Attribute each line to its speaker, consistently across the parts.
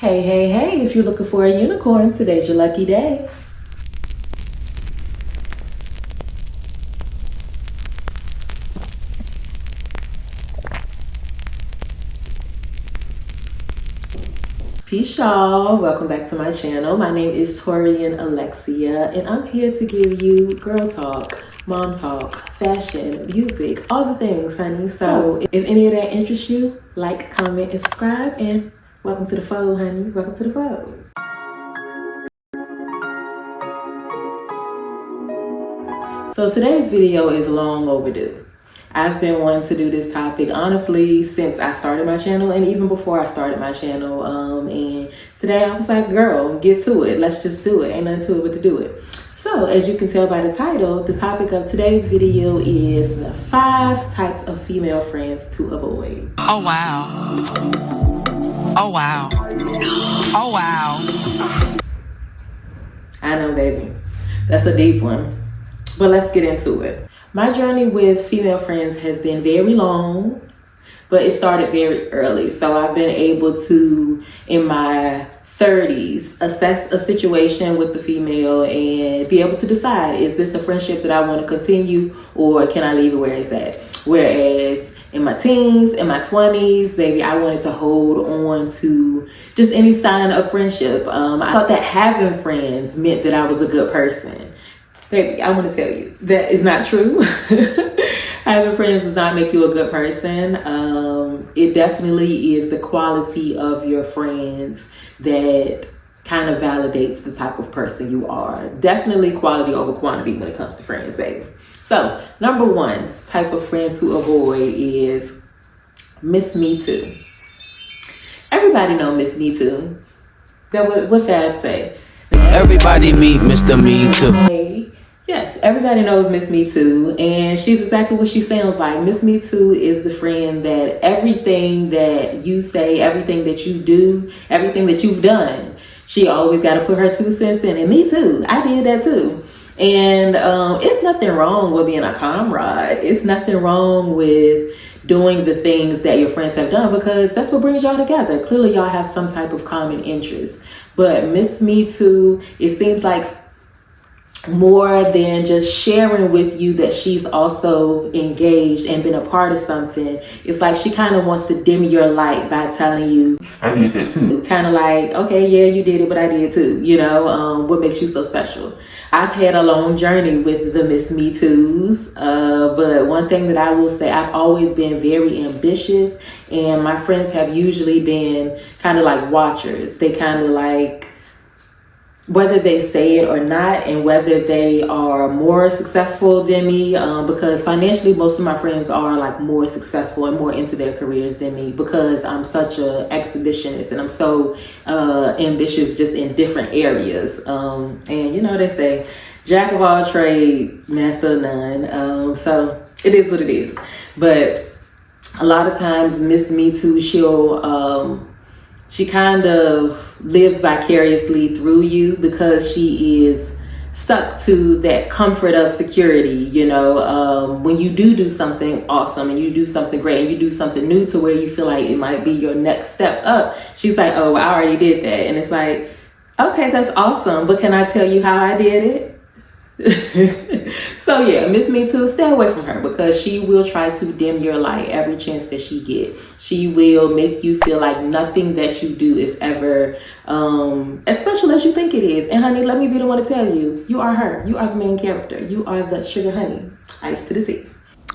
Speaker 1: Hey, hey, hey, if you're looking for a unicorn, today's your lucky day. Peace, y'all. Welcome back to my channel. My name is Torian Alexia, and I'm here to give you girl talk, mom talk, fashion, music, all the things, honey. So if any of that interests you, like, comment, and subscribe, and welcome to the fold, honey. Welcome to the fold. So today's video is long overdue. I've been wanting to do this topic honestly since I started my channel and even before I started my channel. And today I was like, girl, get to it. Let's just do it. Ain't nothing to it but to do it. So as you can tell by the title, the topic of today's video is the 5 types of female friends to avoid.
Speaker 2: Oh, wow. Oh, wow. Oh, wow.
Speaker 1: I know, baby. That's a deep one. But let's get into it. My journey with female friends has been very long, but it started very early. So I've been able to, in my 30s, assess a situation with the female and be able to decide, is this a friendship that I want to continue or can I leave it where it's at? Whereas in my teens, in my 20s, baby, I wanted to hold on to just any sign of friendship. I thought that having friends meant that I was a good person. Baby, I want to tell you, that is not true. Having friends does not make you a good person. It definitely is the quality of your friends that kind of validates the type of person you are. Definitely quality over quantity when it comes to friends, baby. So, number 1 type of friend to avoid is Miss Me Too. Everybody know Miss Me Too. That what Fab say?
Speaker 3: Everybody meet Mr. Me Too.
Speaker 1: Yes, everybody knows Miss Me Too, and she's exactly what she sounds like. Miss Me Too is the friend that everything that you say, everything that you do, everything that you've done, she always got to put her 2 cents in. And me too, I did that too. And it's nothing wrong with being a comrade. It's nothing wrong with doing the things that your friends have done because that's what brings y'all together. Clearly, y'all have some type of common interest. But Miss Me Too, it seems like more than just sharing with you that she's also engaged and been a part of something. It's like she kind of wants to dim your light by telling you, I did that too. Kind of like, okay, yeah, you did it, but I did too. You know, what makes you so special? I've had a long journey with the Miss Me Too's, but one thing that I will say, I've always been very ambitious, and my friends have usually been kind of like watchers. They kind of like, whether they say it or not, and whether they are more successful than me, because financially most of my friends are like more successful and more into their careers than me because I'm such an exhibitionist and I'm so ambitious just in different areas. And you know, they say jack of all trades, master of none. So it is what it is. But a lot of times Miss Me Too, she kind of lives vicariously through you because she is stuck to that comfort of security. You know, when you do something awesome and you do something great and you do something new to where you feel like it might be your next step up, she's like, oh, I already did that. And it's like, okay, that's awesome, but can I tell you how I did it? So yeah, Miss Me Too, stay away from her because she will try to dim your light every chance that she gets. She will make you feel like nothing that you do is ever as special as you think it is. And honey, let me be the one to tell you, you are her. You are the main character. You are the sugar honey, ice to the tea.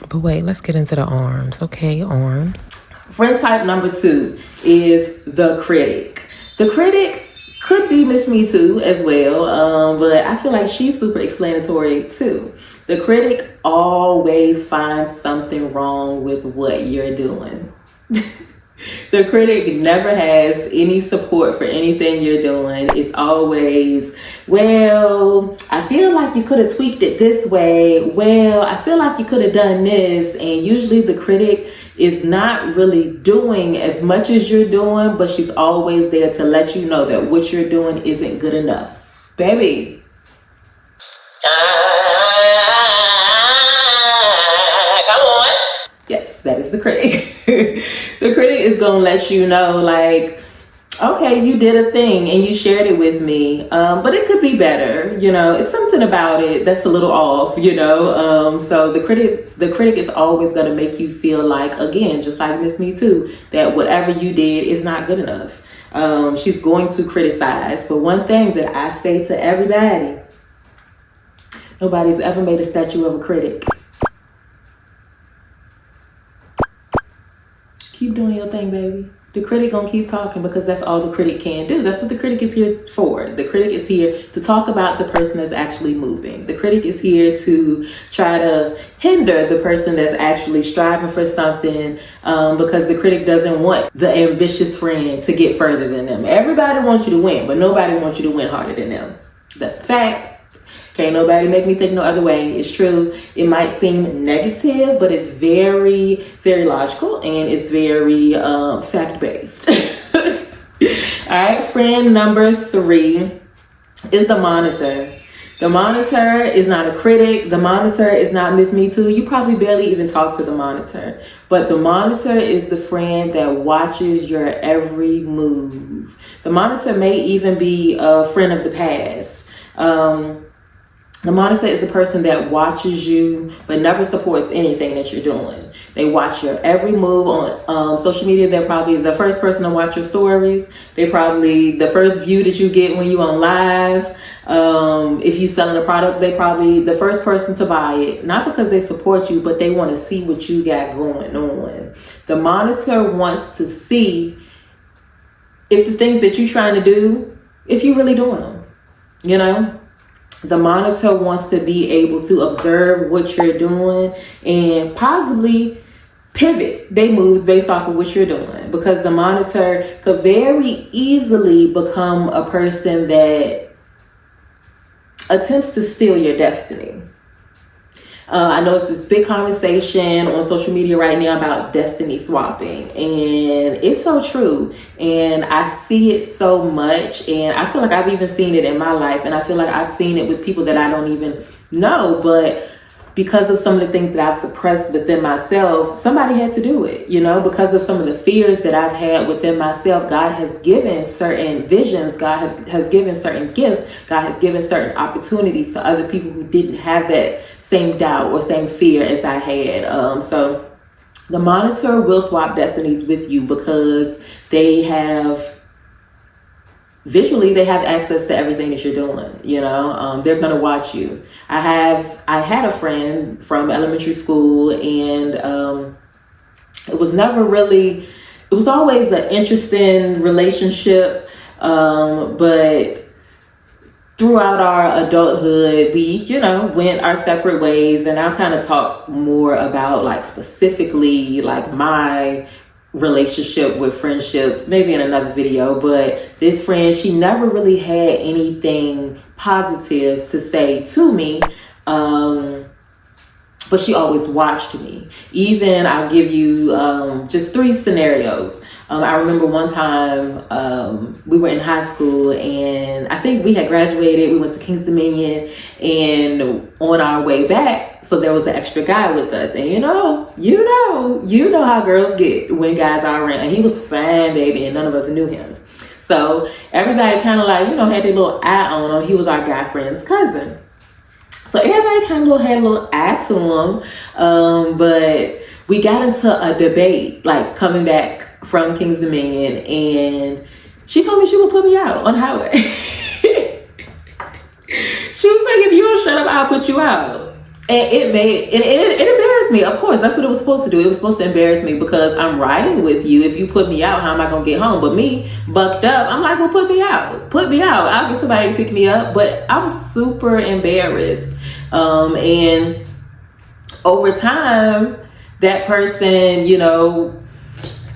Speaker 4: But wait, let's get into the arms. Okay, arms.
Speaker 1: Friend type number 2 is the critic. The critic could be Miss Me Too as well, but I feel like she's super explanatory too. The critic always finds something wrong with what you're doing. The critic never has any support for anything you're doing. It's always, well, I feel like you could have tweaked it this way. Well, I feel like you could have done this. And usually the critic is not really doing as much as you're doing, but she's always there to let you know that what you're doing isn't good enough. Baby. Come on. Yes, that is the critic. The critic is going to let you know, like, okay, you did a thing and you shared it with me, but it could be better. You know, it's something about it that's a little off. You know, so the critic is always going to make you feel like, again, just like Miss Me Too, that whatever you did is not good enough. She's going to criticize. But one thing that I say to everybody: nobody's ever made a statue of a critic. Keep doing your thing, baby. The critic gonna keep talking because that's all the critic can do. That's what the critic is here for. The critic is here to talk about the person that's actually moving. The critic is here to try to hinder the person that's actually striving for something, because the critic doesn't want the ambitious friend to get further than them. Everybody wants you to win, but nobody wants you to win harder than them. That's a fact. Can't nobody make me think no other way. It's true. It might seem negative, but it's very, very logical and it's very fact-based. All right, friend number 3 is the monitor. The monitor is not a critic. The monitor is not Miss Me Too. You probably barely even talk to the monitor. But the monitor is the friend that watches your every move. The monitor may even be a friend of the past. The monitor is the person that watches you but never supports anything that you're doing. They watch your every move on social media. They're probably the first person to watch your stories. They're probably the first view that you get when you on live. If you're selling a product, they probably the first person to buy it. Not because they support you, but they want to see what you got going on. The monitor wants to see if the things that you're trying to do, if you're really doing them, you know? The monitor wants to be able to observe what you're doing and possibly pivot their moves based off of what you're doing, because the monitor could very easily become a person that attempts to steal your destiny. I know it's this big conversation on social media right now about destiny swapping, and it's so true. And I see it so much, and I feel like I've even seen it in my life, and I feel like I've seen it with people that I don't even know, but because of some of the things that I've suppressed within myself, somebody had to do it, you know, because of some of the fears that I've had within myself. God has given certain visions, God has given certain gifts, God has given certain opportunities to other people who didn't have that same doubt or same fear as I had. So the monitor will swap destinies with you because they have access to everything that you're doing. You know, they're gonna watch you. I had a friend from elementary school, and it was always an interesting relationship, but throughout our adulthood, we, you know, went our separate ways. And I'll kind of talk more about like specifically like my relationship with friendships maybe in another video. But this friend, she never really had anything positive to say to me, but she always watched me. Even I'll give you just 3 scenarios. I remember one time we were in high school, and I think we had graduated. We went to Kings Dominion, and on our way back, so there was an extra guy with us. And you know how girls get when guys are around. And he was fine, baby, and none of us knew him. So everybody kind of like, you know, had their little eye on him. He was our guy friend's cousin. So everybody kind of had a little eye to him. But we got into a debate, like coming back from Kings Dominion, and she told me she would put me out on the highway. She was like, if you don't shut up, I'll put you out. And it embarrassed me. Of course, that's what it was supposed to do. It was supposed to embarrass me because I'm riding with you. If you put me out, how am I gonna get home? But me, bucked up, I'm like, well, put me out. Put me out. I'll get somebody to pick me up. But I was super embarrassed. And over time, that person, you know,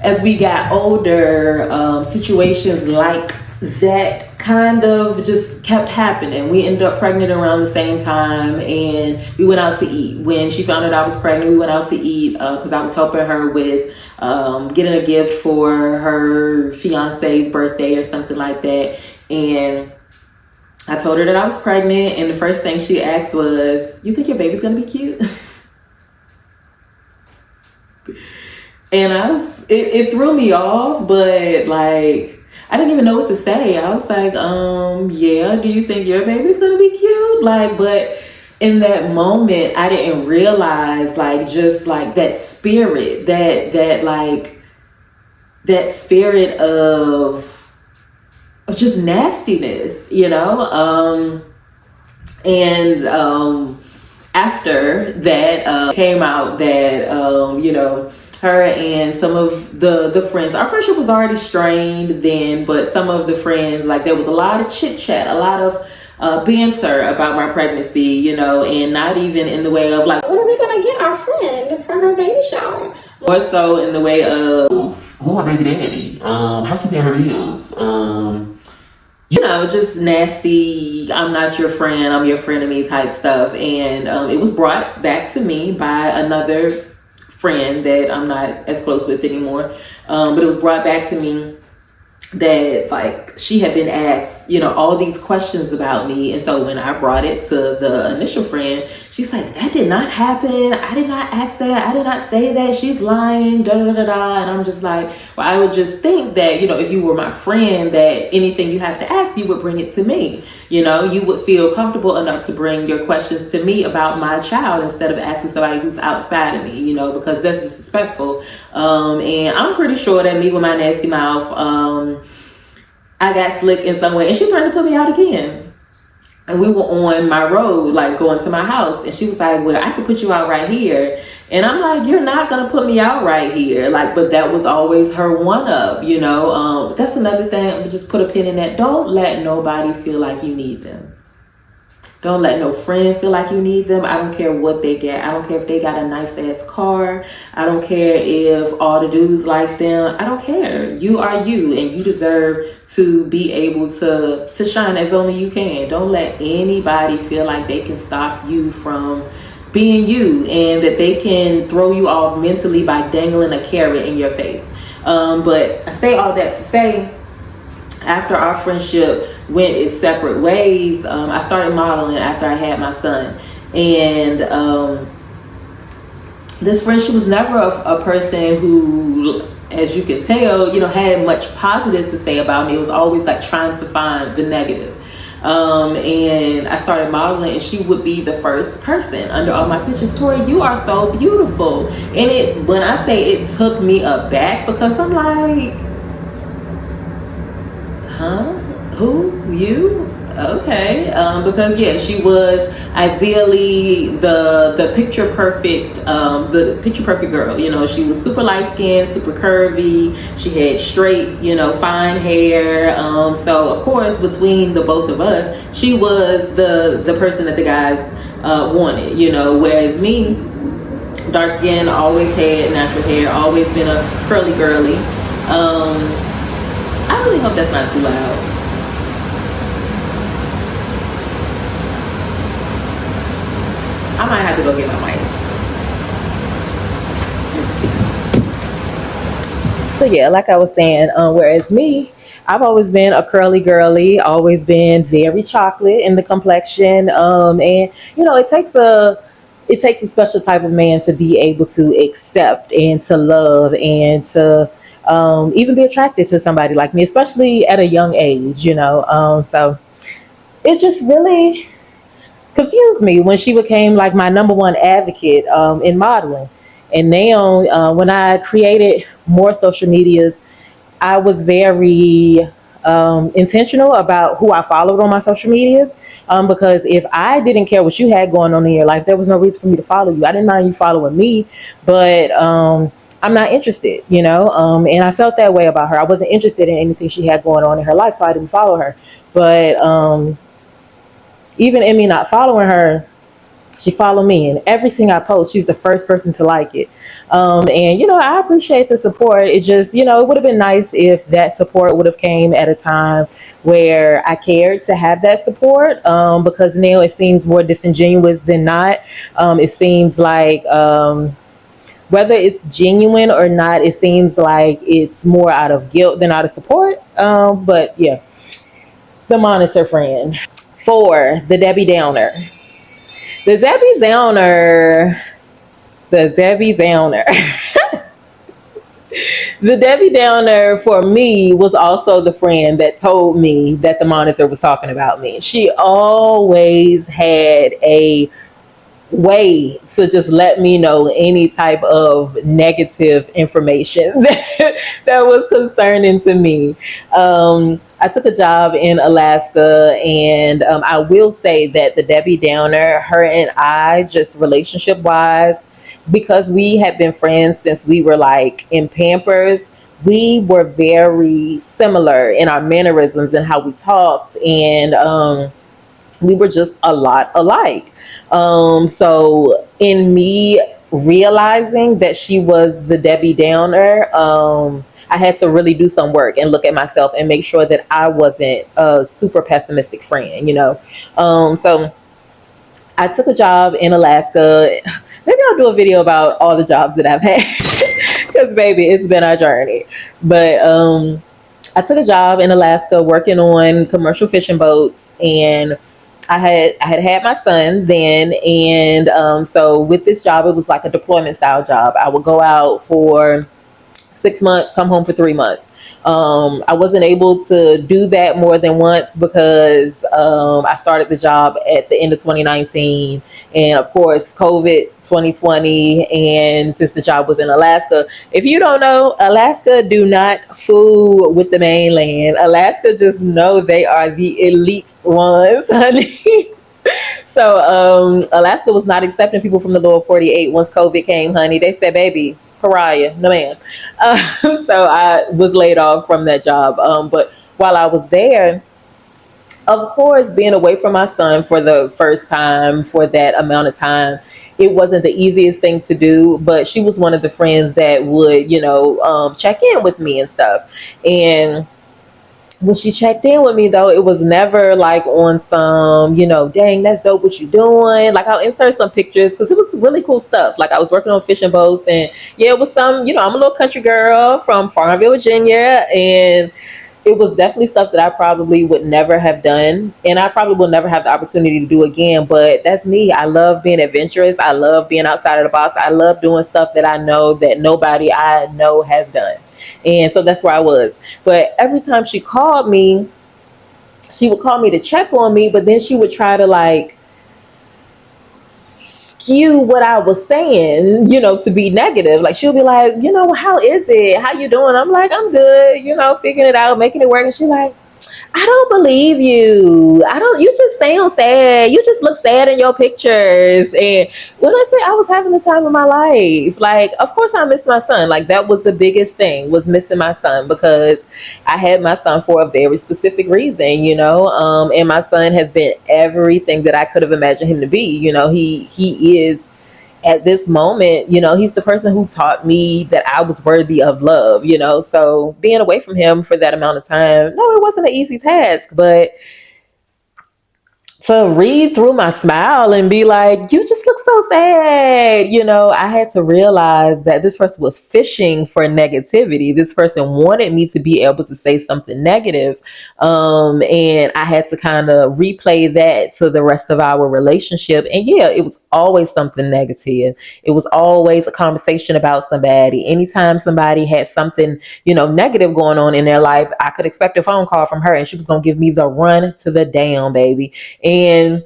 Speaker 1: as we got older, situations like that kind of just kept happening. We ended up pregnant around the same time, and we went out to eat. When she found out I was pregnant, we went out to eat because I was helping her with getting a gift for her fiance's birthday or something like that. And I told her that I was pregnant, and the first thing she asked was, "You think your baby's gonna be cute?" And it threw me off, but like, I didn't even know what to say. I was like, yeah, do you think your baby's gonna be cute? Like, but in that moment, I didn't realize, like, just like that spirit, that spirit of just nastiness, you know? After that, came out that, you know, her and some of the friends, our friendship was already strained then, but some of the friends, like, there was a lot of chit chat, a lot of banter about my pregnancy, you know, and not even in the way of like, when are we gonna get our friend for her baby shower? More so in the way of, who my baby daddy? How she pay her bills? You know, just nasty, I'm not your friend, I'm your frenemy type stuff. And it was brought back to me by another friend that I'm not as close with anymore. But it was brought back to me that, like, she had been asked, you know, all these questions about me. And so when I brought it to the initial friend, she's like, that did not happen. I did not ask that. I did not say that. She's lying, da da da da. And I'm just like, well, I would just think that, you know, if you were my friend, that anything you have to ask, you would bring it to me. You know, you would feel comfortable enough to bring your questions to me about my child instead of asking somebody who's outside of me, you know, because that's disrespectful. And I'm pretty sure that me with my nasty mouth, I got slick in some way, and she tried to put me out again. And we were on my road, like going to my house, and she was like, well, I could put you out right here. And I'm like, you're not gonna put me out right here. Like, but that was always her one up, you know. That's another thing. I'm gonna just put a pin in that. Don't let nobody feel like you need them. Don't let no friend feel like you need them. I don't care what they get. I don't care if they got a nice ass car. I don't care if all the dudes like them. I don't care. You are you, and you deserve to be able to shine as only you can. Don't let anybody feel like they can stop you from being you, and that they can throw you off mentally by dangling a carrot in your face. But I say all that to say, after our friendship went its separate ways, I started modeling after I had my son. And this friendship was never a person who, as you can tell, you know, had much positive to say about me. It was always like trying to find the negative. And I started modeling, and she would be the first person under all my pictures. Tori, you are so beautiful. And when I say it took me aback, because I'm like, huh? Who? You? Okay. Because yeah, she was ideally the picture perfect girl. You know, she was super light skinned, super curvy. She had straight, you know, fine hair. So of course, between the both of us, she was the person that the guys wanted. You know, whereas me, dark skin, always had natural hair, always been a curly girly. I really hope that's not too loud. I might have to go get my mic. So yeah, like I was saying, whereas me, I've always been a curly girly, always been very chocolate in the complexion. And you know, it takes a special type of man to be able to accept and to love and to even be attracted to somebody like me, especially at a young age, you know. So it just really confused me when she became like my number one advocate in modeling. And now when I created more social medias, I was very intentional about who I followed on my social medias, because if I didn't care what you had going on in your life, there was no reason for me to follow you. I didn't mind you following me, but I'm not interested, you know. And I felt that way about her. I wasn't interested in anything she had going on in her life, so I didn't follow her. But even in me not following her, she followed me, and everything I post, she's the first person to like it. And you know, I appreciate the support. It just, you know, it would have been nice if that support would have came at a time where I cared to have that support, because now it seems more disingenuous than not. It seems like whether it's genuine or not, it seems like it's more out of guilt than out of support. But yeah, the monitor friend. 4, the Debbie Downer. The Debbie Downer. The Debbie Downer for me was also the friend that told me that the monitor was talking about me. She always had a way to just let me know any type of negative information that was concerning to me. I took a job in Alaska, and I will say that the Debbie Downer, her and I, just relationship wise, because we had been friends since we were like in Pampers, we were very similar in our mannerisms and how we talked, and we were just a lot alike. So in me realizing that she was the Debbie Downer, I had to really do some work and look at myself and make sure that I wasn't a super pessimistic friend, you know. So I took a job in Alaska. Maybe I'll do a video about all the jobs that I've had because, baby, it's been our journey. But I took a job in Alaska working on commercial fishing boats, and I had my son then, and so with this job, it was like a deployment style job. I would go out for 6 months, come home for 3 months. I wasn't able to do that more than once because I started the job at the end of 2019, and of course COVID 2020. And since the job was in Alaska, if you don't know, Alaska do not fool with the mainland. Alaska just know they are the elite ones, honey. So Alaska was not accepting people from the lower 48 once COVID came, honey. They said, baby, pariah, no ma'am. So I was laid off from that job. But while I was there, of course, being away from my son for the first time for that amount of time, it wasn't the easiest thing to do. But she was one of the friends that would, check in with me and stuff. And when she checked in with me, though, it was never like on some, dang, that's dope what you doing. Like, I'll insert some pictures because it was really cool stuff. Like, I was working on fishing boats, and yeah, it was some, I'm a little country girl from Farmville, Virginia, and it was definitely stuff that I probably would never have done, and I probably will never have the opportunity to do again. But that's me. I love being adventurous. I love being outside of the box. I love doing stuff that I know that nobody I know has done. And so that's where I was. But every time she called me, she would call me to check on me, but then she would try to like skew what I was saying, to be negative. Like, she'll be like, how is it? How you doing? I'm like, I'm good, figuring it out, making it work. And she's like, I don't believe you. You just sound sad. You just look sad in your pictures. And when I say I was having the time of my life, like, of course I missed my son. Like, that was the biggest thing, was missing my son, because I had my son for a very specific reason, and my son has been everything that I could have imagined him to be. He is, at this moment, he's the person who taught me that I was worthy of love, so being away from him for that amount of time, no, it wasn't an easy task. But to read through my smile and be like, you just look so sad. I had to realize that this person was fishing for negativity. This person wanted me to be able to say something negative. And I had to kind of replay that to the rest of our relationship. And yeah, it was always something negative. It was always a conversation about somebody. Anytime somebody had something, negative going on in their life, I could expect a phone call from her, and she was going to give me the run to the down, baby. And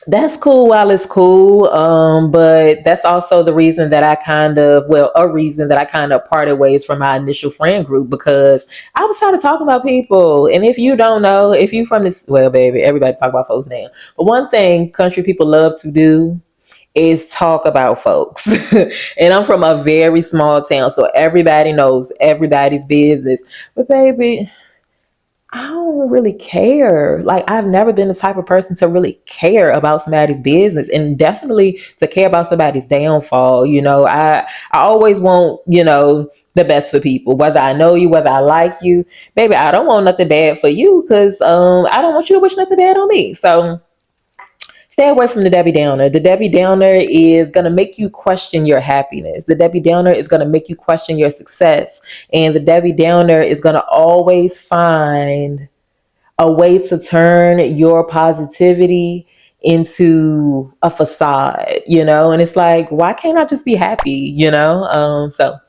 Speaker 1: that's cool while it's cool. But that's also the reason that a reason that I kind of parted ways from my initial friend group, because I was tired of talking about people. And if you don't know, if you from this, well, baby, everybody talk about folks now. But one thing country people love to do is talk about folks. And I'm from a very small town, so everybody knows everybody's business. But baby, I don't really care. Like, I've never been the type of person to really care about somebody's business, and definitely to care about somebody's downfall. I always want, the best for people, whether I know you, whether I like you, baby. I don't want nothing bad for you, because I don't want you to wish nothing bad on me. So stay away from the Debbie Downer. The Debbie Downer is going to make you question your happiness. The Debbie Downer is going to make you question your success. And the Debbie Downer is going to always find a way to turn your positivity into a facade, and it's like, why can't I just be happy, So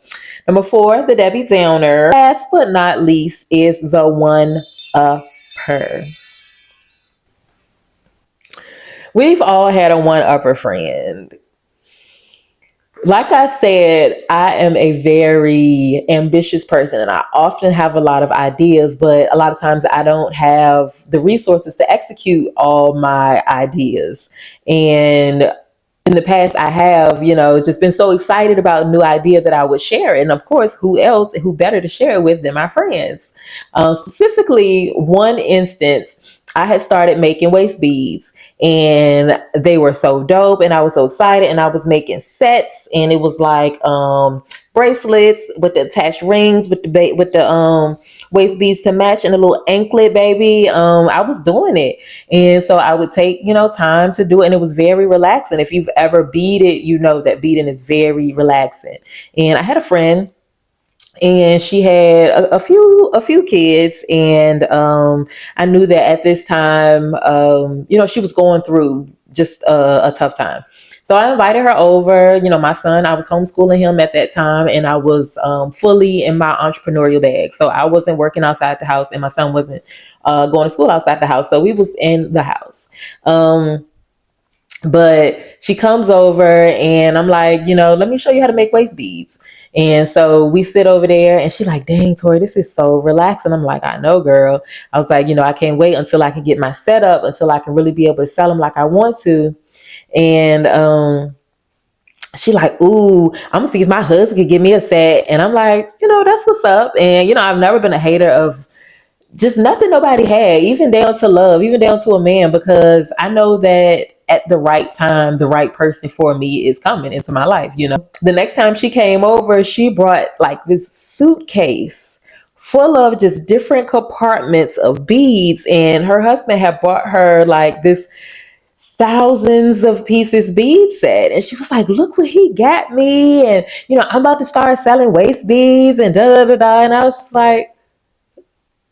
Speaker 1: Number 4, the Debbie Downer. Last but not least is the one-upper. We've all had a one-upper friend. Like I said, I am a very ambitious person and I often have a lot of ideas, but a lot of times I don't have the resources to execute all my ideas. And in the past, I have, just been so excited about a new idea that I would share it. And of course, who better to share it with than my friends? Specifically, one instance, I had started making waist beads and they were so dope and I was so excited and I was making sets and it was like bracelets with the attached rings with the waist beads to match and a little anklet, baby. I was doing it. And so I would take, time to do it. And it was very relaxing. If you've ever beaded, you know that beading is very relaxing. And I had a friend and she had a few kids. And I knew that at this time, she was going through just a tough time. So I invited her over. My son, I was homeschooling him at that time and I was fully in my entrepreneurial bag. So I wasn't working outside the house and my son wasn't going to school outside the house. So we was in the house. But she comes over and I'm like, let me show you how to make waist beads. And so we sit over there and she's like, dang, Tori, this is so relaxing. I'm like, I know, girl. I was like, I can't wait until I can get my setup, until I can really be able to sell them like I want to. And she like, ooh, I'm gonna see if my husband could give me a set. And I'm like, that's what's up. And, I've never been a hater of just nothing nobody had, even down to love, even down to a man, because I know that at the right time, the right person for me is coming into my life. The next time she came over, she brought like this suitcase full of just different compartments of beads. And her husband had bought her like this thousands of pieces bead set. And she was like, look what he got me. And, I'm about to start selling waist beads and da da da da. And I was just like,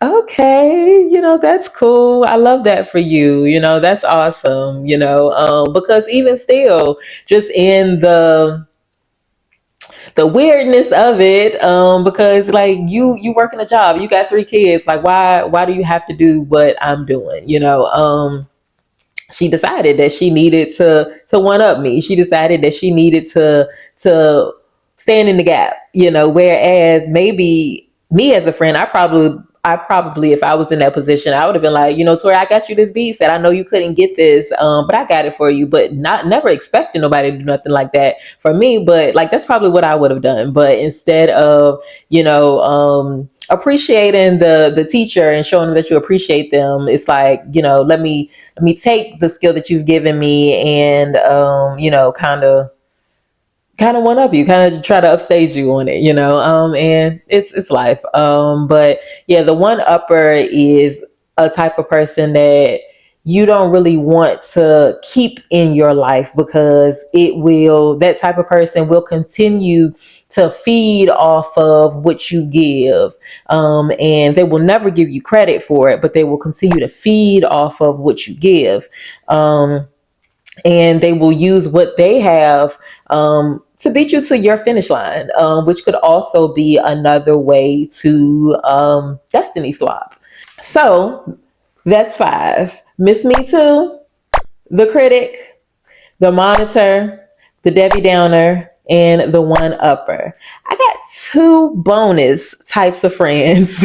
Speaker 1: okay, that's cool. I love that for you. That's awesome, because even still, just in the weirdness of it, because like you working a job, you got 3 kids, like why do you have to do what I'm doing? She decided that she needed to one up me. She decided that she needed to stand in the gap, whereas maybe me as a friend, I probably, if I was in that position, I would have been like, Tori, I got you this bead set. I know you couldn't get this, but I got it for you. But never expecting nobody to do nothing like that for me. But like, that's probably what I would have done. But instead of, appreciating the teacher and showing them that you appreciate them, it's like, let me take the skill that you've given me and, kind of one up you, kind of try to upstage you on it, and it's life. But yeah, the one upper is a type of person that you don't really want to keep in your life because that type of person will continue to feed off of what you give. And they will never give you credit for it, but they will continue to feed off of what you give. And they will use what they have to beat you to your finish line, which could also be another way to destiny swap. So that's 5. Miss Me Too, the critic, the monitor, the Debbie Downer, and the one upper. I got 2 bonus types of friends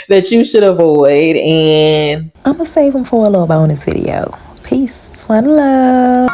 Speaker 1: that you should avoid, and
Speaker 4: I'm gonna save them for a little bonus video. Peace, one love.